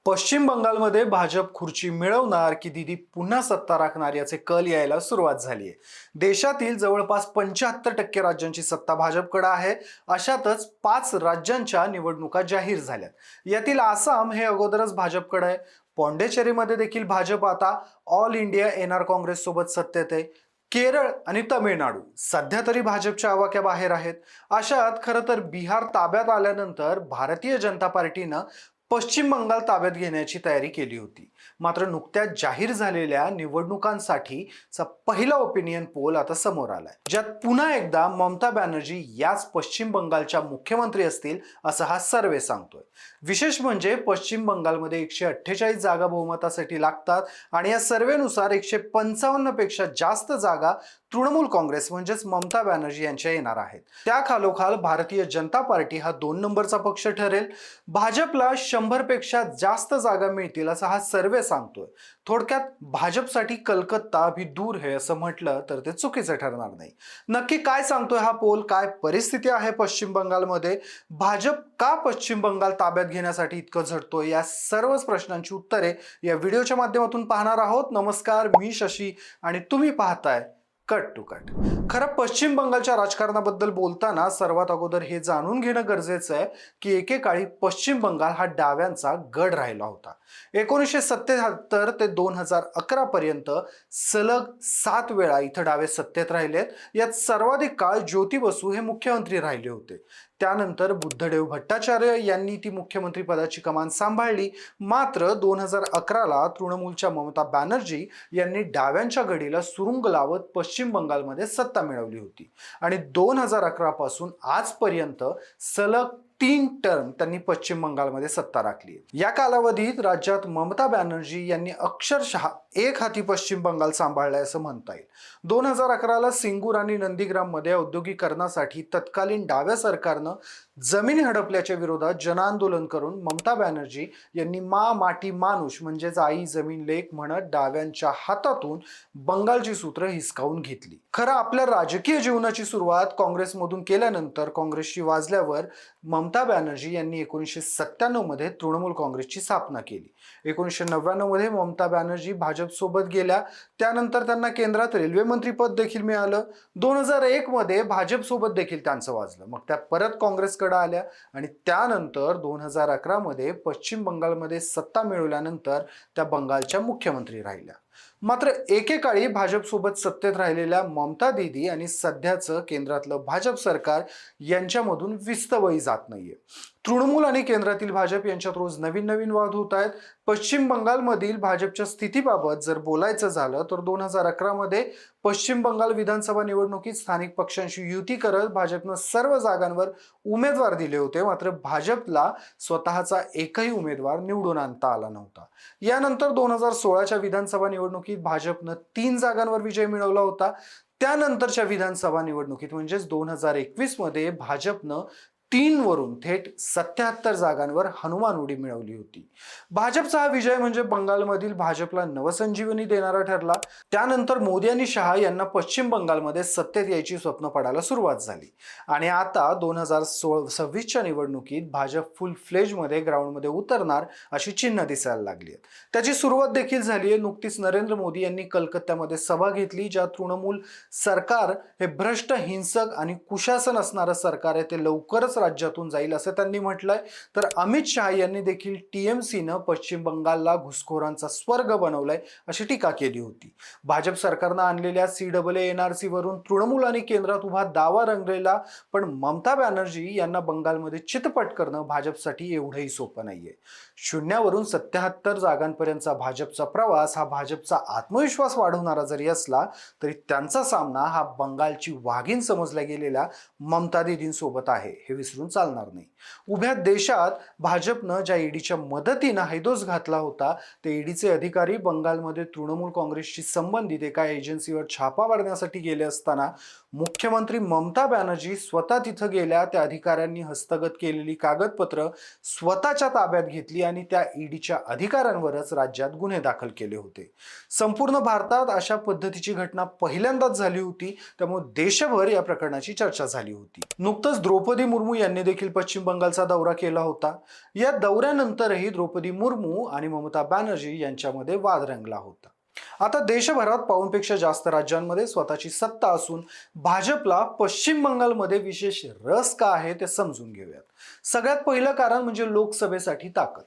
पश्चिम बंगालमध्ये भाजप खुर्ची मिळवणार की दीदी पुन्हा सत्ता राखणार याचे कल यायला सुरुवात झाली आहे. देशातील जवळपास 75% राज्यांची सत्ता भाजपकडे आहे. अशातच 5 राज्यांच्या निवडणुका जाहीर झाल्यात. यातील आसाम हे अगोदरच भाजपकडे आहे. पॉंडेचेरीमध्ये देखील भाजप आता ऑल इंडिया एनआर काँग्रेस सोबत सत्तेत आहे. केरळ आणि तमिळनाडू सध्या तरी भाजपच्या आवाक्याबाहेर आहेत. अशात खरं तर बिहार ताब्यात आल्यानंतर भारतीय जनता पार्टीनं पश्चिम बंगाल ताब्यात घेण्याची तयारी केली होती. मात्र नुकत्याच जाहीर झालेल्या निवडणुकांसाठीचा पहिला ओपिनियन पोल आता समोर आलाय, ज्यात पुन्हा एकदा ममता बॅनर्जी याच पश्चिम बंगालच्या मुख्यमंत्री असतील असं हा सर्वे सांगतोय. विशेष म्हणजे पश्चिम बंगालमध्ये 148 जागा बहुमतासाठी लागतात आणि या सर्वेनुसार 155 पेक्षा जास्त जागा तृणमूल काँग्रेस म्हणजेच ममता बॅनर्जी यांच्या येणार आहेत. त्या खालोखाल भारतीय जनता पार्टी हा 2 नंबरचा पक्ष ठरेल. भाजपला 100 पेक्षा जास्त जागा मिळतील असा हा सर्वे सांगतोय. थोडक्यात भाजपसाठी कलकत्ता अभी दूर है असं म्हटलं तर ते चुकीचं ठरणार नाही. नक्की काय सांगतोय हा पोल, काय परिस्थिती आहे पश्चिम बंगालमध्ये, भाजप का पश्चिम बंगाल ताब्यात घेण्यासाठी इतकं झटतोय, या सर्वच प्रश्नांची उत्तरे या व्हिडिओच्या माध्यमातून पाहणार आहोत. नमस्कार, मी शशी आणि तुम्ही पाहताय कट टू कट. खरं पश्चिम बंगालच्या राजकारणाबद्दल बोलताना सर्वात अगोदर हे जाणून घेणं गरजेचं आहे की एकेकाळी पश्चिम बंगाल हा डाव्यांचा गड राहिला होता. 1977 ते 2011 पर्यंत सलग 7 वेळा इथं डावे सत्तेत राहिलेत. यात सर्वाधिक काळ ज्योती बसू हे मुख्यमंत्री राहिले होते. त्यानंतर बुद्धदेव भट्टाचार्य यांनी ती मुख्यमंत्री पदाची कमान सांभाळली. मात्र 2011ला तृणमूलच्या ममता बॅनर्जी यांनी डाव्यांच्या घडीला सुरुंग लावत पश्चिम बंगालमध्ये सत्ता मिळवली होती आणि 2011 पासून आजपर्यंत सलग 3 टर्म त्यांनी पश्चिम बंगालमध्ये सत्ता राखली. या कालावधीत राज्यात ममता बॅनर्जी यांनी अक्षरशः एक हाती पश्चिम बंगाल सांभाळलाय असं म्हणता येईल. 2011ला सिंगूर आणि नंदीग्राममध्ये औद्योगिकरणासाठी तत्कालीन डाव्या सरकारनं जमीन हडपल्याच्या विरोधात जनआंदोलन करून ममता बॅनर्जी यांनी मा माटी मानुष म्हणजेच आई जमीन लेक म्हणत डाव्यांच्या हातातून बंगालची सूत्र हिसकावून घेतली. खरं आपल्या राजकीय जीवनाची सुरुवात काँग्रेसमधून केल्यानंतर काँग्रेसची वाजल्यावर ममता बॅनर्जी यांनी 1997 मध्ये तृणमूल काँग्रेसची स्थापना केली. 1999 मध्ये ममता बॅनर्जी भाजप सोबत गेल्या. त्यानंतर त्यांना केंद्रात रेल्वे मंत्री पद देखील मिळालं. 2001 मध्ये भाजप सोबत देखील त्यांचं वाजलं. मग त्या परत काँग्रेसकडे आल्या आणि त्यानंतर 2011 मध्ये पश्चिम बंगालमध्ये सत्ता मिळवल्यानंतर त्या बंगालच्या मुख्यमंत्री राहिल्या. मात्र एकेकाळी भाजप सोबत सत्तेत राहिलेल्या ममता दीदी आणि सध्याचं केंद्रातलं भाजप सरकार यांच्यामधून विस्तवही जात नाहीये. तृणमूल आणि केंद्रातील भाजप यांच्यात रोज नवीन नवीन वाद होत आहेत. पश्चिम बंगालमधील भाजपच्या स्थितीबाबत जर बोलायचं झालं तर 2011 मध्ये पश्चिम बंगाल विधानसभा निवडणुकीत स्थानिक पक्षांशी युती करत भाजपनं सर्व जागांवर उमेदवार दिले होते. मात्र भाजपला स्वतःचा एकही उमेदवार निवडून आणता आला नव्हता. यानंतर 2016च्या विधानसभा निवडणुकीत भाजपनं 3 जागांवर विजय मिळवला होता. त्यानंतरच्या विधानसभा निवडणुकीत म्हणजेच 2021 मध्ये भाजपनं 3 वरून थेट 77 जागांवर हनुमान उडी मिळवली होती. भाजपचा हा विजय म्हणजे बंगालमधील भाजपला नवसंजीवनी देणारा ठरला. त्यानंतर मोदी आणि शहा यांना पश्चिम बंगालमध्ये सत्तेत यायची स्वप्न पडायला सुरुवात झाली आणि आता 2026च्या निवडणुकीत भाजप फुल फ्लेजमध्ये ग्राउंडमध्ये उतरणार अशी चिन्ह दिसायला लागली आहेत. त्याची सुरुवात देखील झाली आहे. नुकतीच नरेंद्र मोदी यांनी कलकत्त्यामध्ये सभा घेतली, ज्या तृणमूल सरकार हे भ्रष्ट, हिंसक आणि कुशासन असणारं सरकार आहे, ते लवकरच राज्यातून जाईल असं त्यांनी म्हटलंय. तर अमित शहा यांनी देखील टीएमसीनं पश्चिम बंगालला घुसखोरांचा स्वर्ग बनवलाय अशी टीका केली होती. भाजप सरकारनं आणलेल्या CAA NRC वरून तृणमूल आणि केंद्रात उभा दावा रंगलेला, पण ममता बॅनर्जी यांना बंगालमध्ये चितपट करणं भाजपसाठी एवढंही सोपं नाहीये. 0 वरून 77 जागांपर्यंतचा भाजपचा प्रवास हा भाजपचा आत्मविश्वास वाढवणारा जरी असला तरी त्यांचा सामना हा बंगालची वाघीण समजल्या गेलेल्या ममता दीदींसोबत आहे, हे विसरून चालणार नाही. उभ्या देशात भाजपनं ज्या ईडीच्या मदतीनं हैदोस घातला होता, ते ईडीचे अधिकारी बंगालमध्ये तृणमूल काँग्रेसशी संबंधित एका एजन्सीवर छापा मारण्यासाठी गेले असताना मुख्यमंत्री ममता बॅनर्जी स्वतः तिथं गेल्या. त्या अधिकाऱ्यांनी हस्तगत केलेली कागदपत्र स्वतःच्या ताब्यात घेतली आणि त्या ईडीच्या अधिकाऱ्यांवरच राज्यात गुन्हे दाखल केले होते. संपूर्ण भारतात अशा पद्धतीची घटना पहिल्यांदाच झाली होती, त्यामुळे देशभर या प्रकरणाची चर्चा झाली होती. नुकतंच द्रौपदी मुर्मू यांनी देखील पश्चिम बंगालचा दौरा केला होता. या दौऱ्यानंतरही द्रौपदी मुर्मू आणि ममता बॅनर्जी यांच्यामध्ये वाद रंगला होता. आता देशभरात पाऊणपेक्षा जास्त राज्यांमध्ये स्वतःची सत्ता असून भाजपला पश्चिम बंगालमध्ये विशेष रस का आहे ते समजून घेऊयात. सगळ्यात पहिलं कारण म्हणजे लोकसभेसाठी ताकद.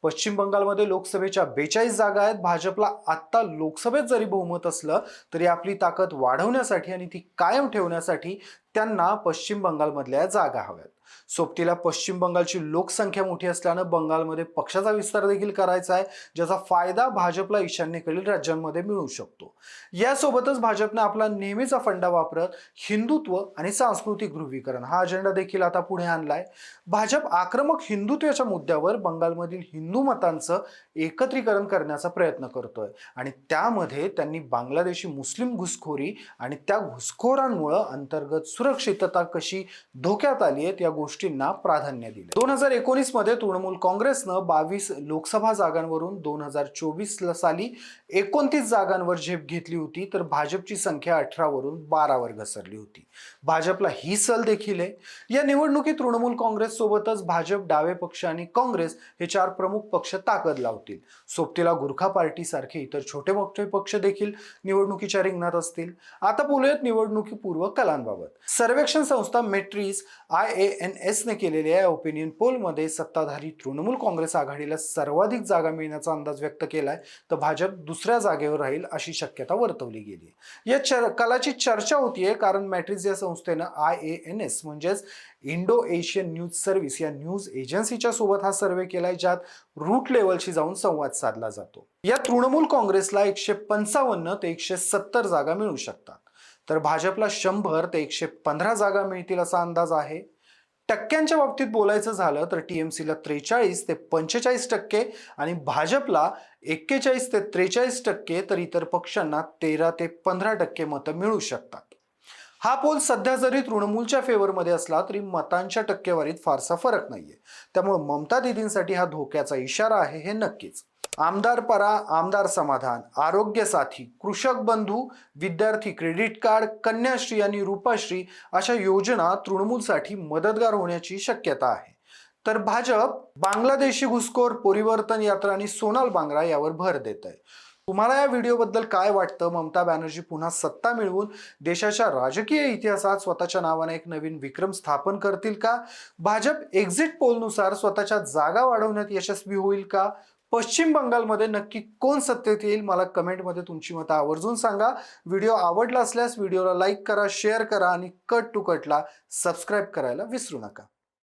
पश्चिम बंगालमध्ये लोकसभेच्या 42 जागा आहेत. भाजपला आत्ता लोकसभेत जरी बहुमत असलं तरी आपली ताकद वाढवण्यासाठी आणि ती कायम ठेवण्यासाठी त्यांना पश्चिम बंगालमधल्या जागा हव्यात. सोबतीला पश्चिम बंगालची लोकसंख्या मोठी असल्यानं बंगालमध्ये पक्षाचा विस्तार देखील करायचा आहे, ज्याचा फायदा भाजपला ईशान्येकडील राज्यांमध्ये मिळू शकतो. यासोबतच भाजपने आपला नेहमीचा फंडा वापरत हिंदुत्व आणि सांस्कृतिक ध्रुवीकरण हा अजेंडा देखील आता पुढे आणलाय. भाजप आक्रमक हिंदुत्वाच्या मुद्द्यावर बंगालमधील हिंदू मतांचं एकत्रीकरण करण्याचा प्रयत्न करतोय आणि त्यामध्ये त्यांनी बांगलादेशी मुस्लिम घुसखोरी आणि त्या घुसखोरांमुळे अंतर्गत सुरक्षितता कशी धोक्यात आली आहे या गोष्टींना प्राधान्य दिले. 2019 मध्ये तृणमूल काँग्रेसनं 22 लोकसभा जागांवरून 2024 साली 29 जागांवर झेप घेतली होती, तर भाजपची संख्या 18 वरून 12 वर घसरली होती. भाजपला ही सल देखील आहे. या निवडणुकीत तृणमूल काँग्रेस सोबतच भाजप, डावे पक्ष आणि काँग्रेस हे 4 प्रमुख पक्ष ताकद लावतील. सोबतीला गुरखा पार्टी सारखे इतर छोटे मोठे पक्ष देखील निवडणुकीच्या रिंगणात असतील. आता बोलूयात निवडणुकीपूर्व कलांबाबत. सर्वेक्षण संस्था मेट्रिस IANS ने केलेल्या या ओपिनियन पोलमध्ये सत्ताधारी तृणमूल काँग्रेस आघाडीला सर्वाधिक जागा मिळण्याचा अंदाज व्यक्त केलाय, तर भाजप दुसऱ्या जागेवर राहील अशी शक्यता वर्तवली गेली. या कलाची चर्चा होतीये कारण मॅट्रिक्स या संस्थेनं IANS म्हणजेच इंडो एशियन न्यूज सर्व्हिस या न्यूज एजन्सीच्या सोबत हा सर्वे केलाय, ज्यात रूट लेवलशी जाऊन संवाद साधला जातो. या तृणमूल काँग्रेसला 155 ते 170 जागा मिळू शकतात, तर भाजपला 100 ते 115 जागा मिळतील असा अंदाज आहे. टक्क्यांच्या बाबतीत बोलायचं झालं तर TMCला 43 ते 45% आणि भाजपला 41 ते 43%, तर इतर पक्षांना 13 ते 15% मतं मिळू शकतात. हा पोल सध्या जरी तृणमूलच्या फेवरमध्ये असला तरी मतांच्या टक्केवारीत फारसा फरक नाहीये. त्यामुळे ममता दीदींसाठी हा धोक्याचा इशारा आहे हे नक्कीच. आमदार परा, आमदार समाधान, आरोग्य साथी, कृषक बंधू, विद्यार्थी क्रेडिट कार्ड, कन्याश्री आणि रूपाश्री अशा योजना तृणमूलसाठी मदतगार होण्याची शक्यता आहे. तर भाजप बांगलादेशी घुसखोर, परिवर्तन यात्रा आणि सोनाल बांगरा यावर भर देत आहे. तुम्हाला या व्हिडिओबद्दल काय वाटतं? ममता बॅनर्जी पुन्हा सत्ता मिळवून देशाच्या राजकीय इतिहासात स्वतःच्या नावाने एक नवीन विक्रम स्थापन करतील का? भाजप एक्झिट पोलनुसार स्वतःच्या जागा वाढवण्यात यशस्वी होईल का? पश्चिम बंगालमध्ये नक्की कोण सत्तेत येईल? मला कमेंटमध्ये तुमची मतं आवर्जून सांगा. व्हिडिओ आवडला असल्यास व्हिडिओला लाईक करा, शेअर करा आणि कट टू कटला सबस्क्राईब करायला विसरू नका.